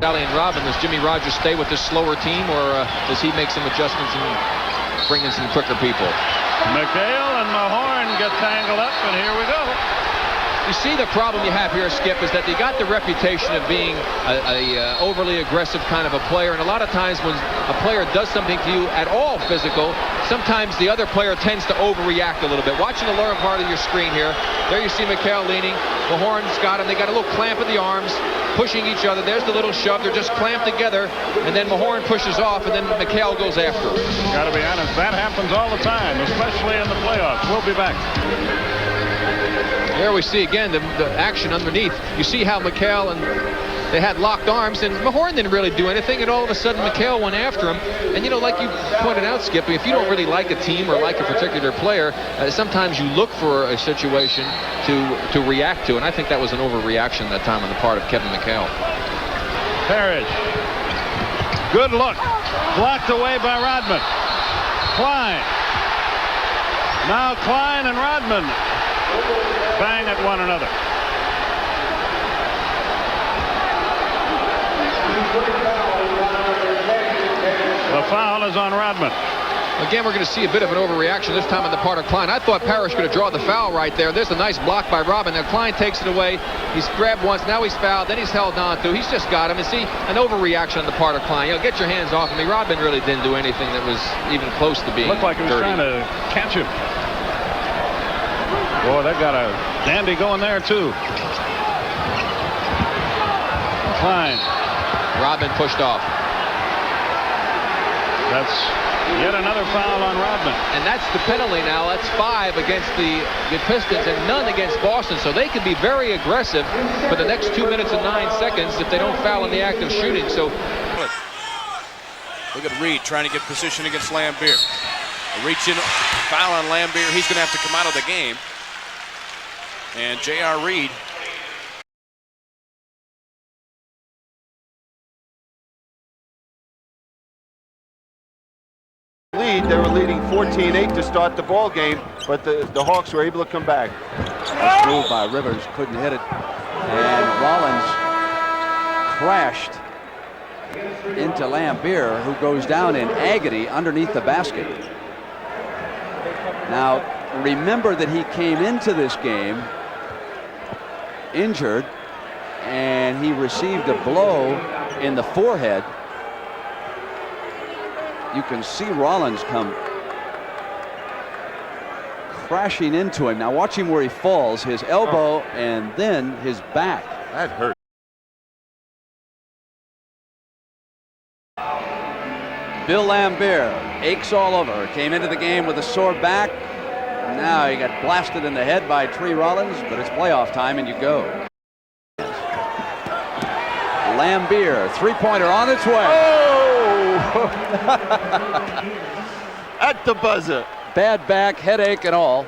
Allen and Robin, does Jimmy Rogers stay with this slower team, or does he make some adjustments and bring in some quicker people? McHale and Mahorn get tangled up, and here we go. You see, the problem you have here, Skip, is that they got the reputation of being a overly aggressive kind of a player, and a lot of times when a player does something to you at all physical, sometimes the other player tends to overreact a little bit. Watching the lower part of your screen here, there you see McHale leaning. Mahorn's got him. They got a little clamp of the arms, pushing each other. There's the little shove. They're just clamped together, and then Mahorn pushes off, and then McHale goes after him. Got to be honest, that happens all the time, especially in the playoffs. We'll be back. There we see again the action underneath. You see how McHale and they had locked arms, and Mahorn didn't really do anything, and all of a sudden McHale went after him. And you know, like you pointed out, Skip, if you don't really like a team or like a particular player, sometimes you look for a situation to react to, and I think that was an overreaction that time on the part of Kevin McHale. Parrish. Good look. Blocked away by Rodman. Klein. Now Klein and Rodman bang at one another. The foul is on Rodman. Again, we're going to see a bit of an overreaction this time on the part of Klein. I thought Parrish could have drawn the foul right there. There's a nice block by Rodman. Now Klein takes it away. He's grabbed once. Now he's fouled. Then he's held on to. He's just got him. And see, an overreaction on the part of Klein. You know, get your hands off of me. Rodman really didn't do anything that was even close to being Looked like he was dirty. trying to catch him. Boy, that got a dandy going there, too. Klein. Rodman pushed off. That's yet another foul on Rodman. And that's the penalty now. That's 5 against the Pistons and none against Boston. So they can be very aggressive for the next 2 minutes and 9 seconds if they don't foul in the act of shooting. So look at Reed trying to get position against Lambier. Reach in, foul on Lambier. He's going to have to come out of the game. And J.R. Reed. They were leading 14-8 to start the ball game, but the Hawks were able to come back. Nice move by Rivers, couldn't hit it, and Rollins crashed into Lambier, who goes down in agony underneath the basket. Now remember that he came into this game injured, and he received a blow in the forehead. You can see Rollins come crashing into him. Now watch him where he falls, his elbow and then his back. That hurt. Bill Lambier aches all over. Came into the game with a sore back. Now he got blasted in the head by Tree Rollins, but it's playoff time and you go. Lambier, three-pointer on its way. Oh! At the buzzer. Bad back, headache and all.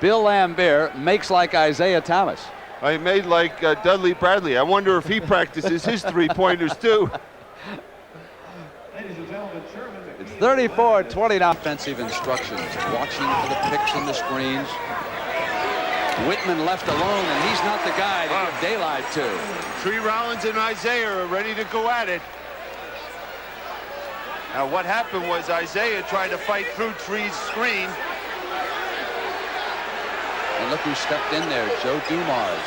Bill Lambier makes like Isaiah Thomas. I made like Dudley Bradley. I wonder if he practices his three-pointers too. It's 34-20 offensive instructions. Watching for the picks and the screens. Whitman left alone, and he's not the guy to give daylight to. Tree Rollins and Isaiah are ready to go at it. Now what happened was Isaiah tried to fight through Tree's screen. And look who stepped in there, Joe Dumars.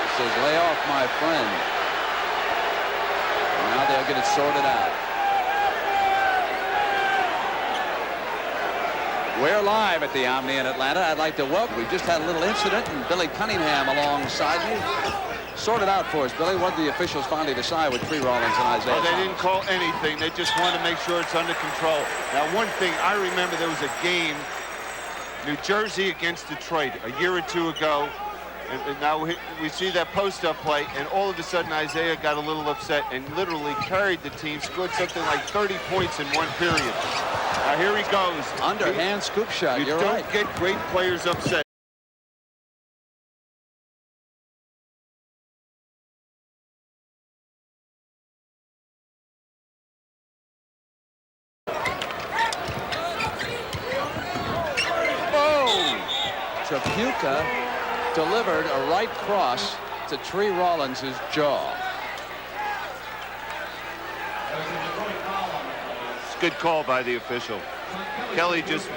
He says, lay off, my friend. And now they'll get it sorted out. We're live at the Omni in Atlanta. I'd like to welcome. We just had a little incident, and Billy Cunningham alongside me. Sort it out for us, Billy. What did the officials finally decide with Tree Rollins and Isaiah? Well, they didn't call anything. They just wanted to make sure it's under control. Now, one thing I remember, there was a game, New Jersey against Detroit, a year or two ago. And now we see that post-up play, and all of a sudden Isaiah got a little upset and literally carried the team, scored something like 30 points in one period. Now here he goes. Underhand scoop shot. You You're don't right. get great players upset. Trapuka delivered a right cross to Tree Rollins' jaw. good call by the official. Kelly just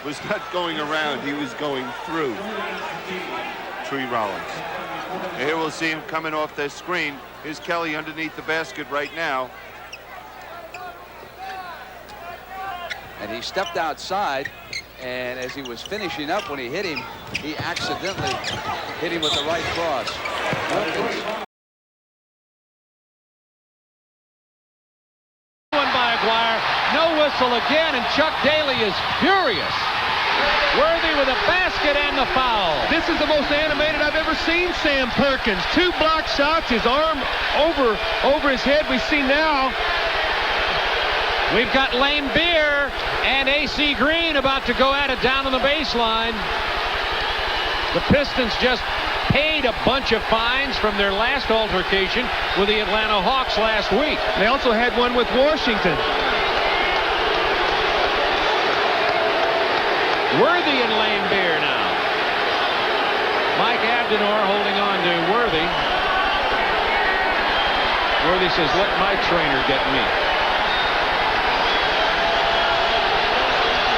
was not going around. He was going through Tree Rollins. And here we'll see him coming off the screen. Here's Kelly underneath the basket right now. And he stepped outside, and as he was finishing up when he hit him, he accidentally hit him with the right cross. One by Aguirre. No whistle again, and Chuck Daly is furious. Worthy with a basket and the foul. This is the most animated I've ever seen Sam Perkins. 2 block shots, his arm over his head. We see now. We've got Lane Beer and A.C. Green about to go at it down on the baseline. The Pistons just paid a bunch of fines from their last altercation with the Atlanta Hawks last week. They also had one with Washington. Worthy and Lane Beer now. Mike Abdenor holding on to Worthy. Worthy says, let my trainer get me.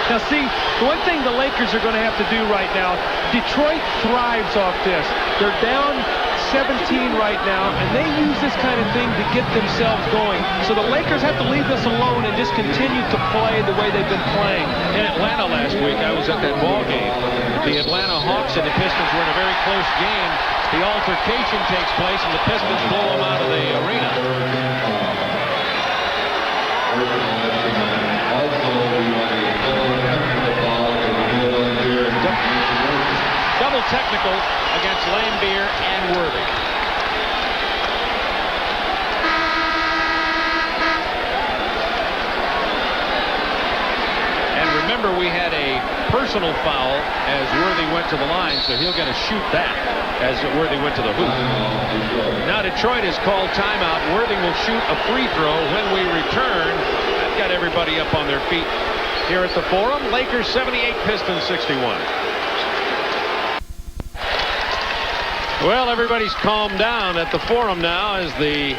Now see, the one thing the Lakers are going to have to do right now, Detroit thrives off this. They're down 17 right now, and they use this kind of thing to get themselves going. So the Lakers have to leave this alone and just continue to play the way they've been playing. In Atlanta last week, I was at that ball game. The Atlanta Hawks and the Pistons were in a very close game. The altercation takes place, and the Pistons blow them out of the arena. Double technical against Lambier and Worthy. And remember, we had a personal foul as Worthy went to the line, so he'll get to shoot that as Worthy went to the hoop. Now Detroit has called timeout. Worthy will shoot a free throw. When we return, I've got everybody up on their feet here at the Forum. Lakers 78, Pistons 61. Well, everybody's calmed down at the Forum now as the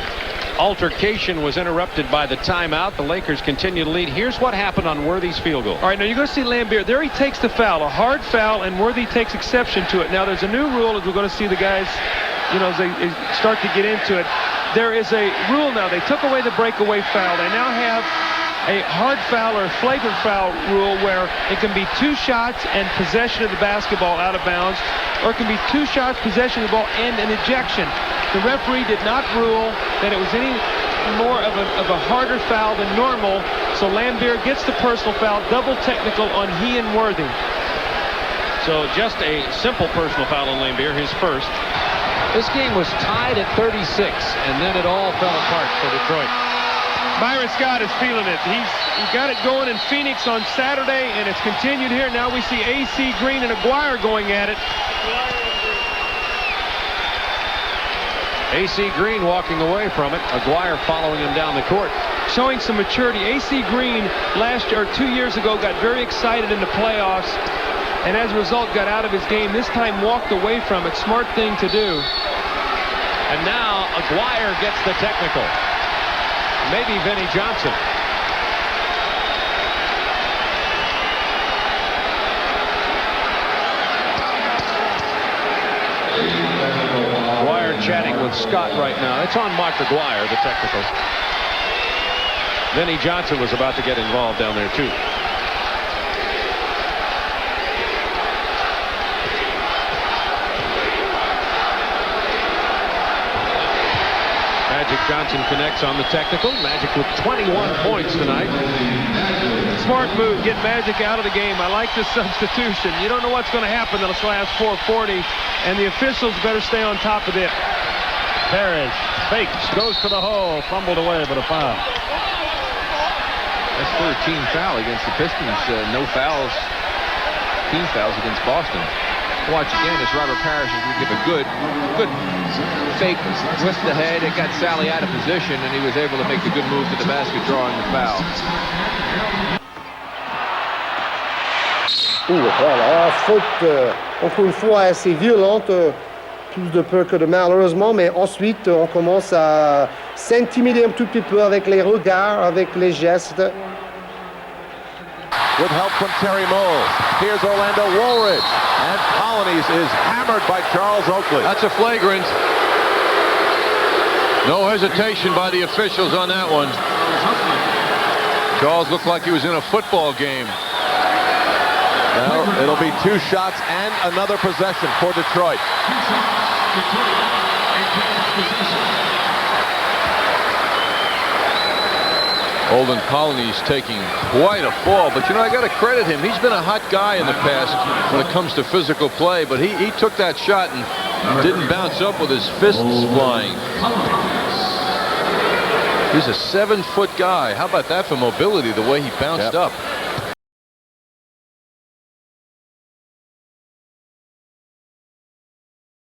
altercation was interrupted by the timeout. The Lakers continue to lead. Here's what happened on Worthy's field goal. All right, now you're going to see Lambier. There he takes the foul, a hard foul, and Worthy takes exception to it. Now there's a new rule as we're going to see the guys, you know, as they start to get into it. There is a rule now. They took away the breakaway foul. They now have a hard foul or flagrant foul rule where it can be 2 shots and possession of the basketball out of bounds, or it can be 2 shots, possession of the ball, and an ejection. The referee did not rule that it was any more of a harder foul than normal, so Lambier gets the personal foul, double technical on he and Worthy. So just a simple personal foul on Lambier, his first. This game was tied at 36, and then it all fell apart for Detroit. Byron Scott is feeling it. He got it going in Phoenix on Saturday, and it's continued here. Now we see A.C. Green and Aguirre going at it. A.C. Green walking away from it. Aguirre following him down the court. Showing some maturity. A.C. Green last year, or 2 years ago, got very excited in the playoffs, and as a result got out of his game. This time walked away from it. Smart thing to do. And now Aguirre gets the technical. Maybe Vinnie Johnson. Aguirre chatting with Scott right now. It's on Mark Aguirre, the technical. Vinnie Johnson was about to get involved down there too. Magic Johnson connects on the technical. Magic with 21 points tonight. Smart move, get Magic out of the game. I like this substitution. You don't know what's going to happen in this last 4:40, and the officials better stay on top of it. Parrish fakes, goes to the hole, fumbled away, but a foul. That's 13 foul against the Pistons. No fouls, team fouls against Boston. Watch again as Robert Parrish is going to give a good fake twist the head. It got Sally out of position, and he was able to make the good move to the basket, drawing the foul. Voilà, faute encore une fois assez violente, plus de peur que de malheureusement, mais ensuite on commence à s'intimider un tout petit peu avec les regards, avec les gestes. with help from Terry Moles. Here's Orlando Woolridge. And Colonies is hammered by Charles Oakley. That's a flagrant. No hesitation by the officials on that one. Charles looked like he was in a football game. Well, it'll be 2 shots and another possession for Detroit. Olden Colony's taking quite a fall, but you know, I got to credit him. He's been a hot guy in the past when it comes to physical play, but he took that shot and didn't bounce up with his fists flying. He's a 7-foot guy. How about that for mobility, the way he bounced up?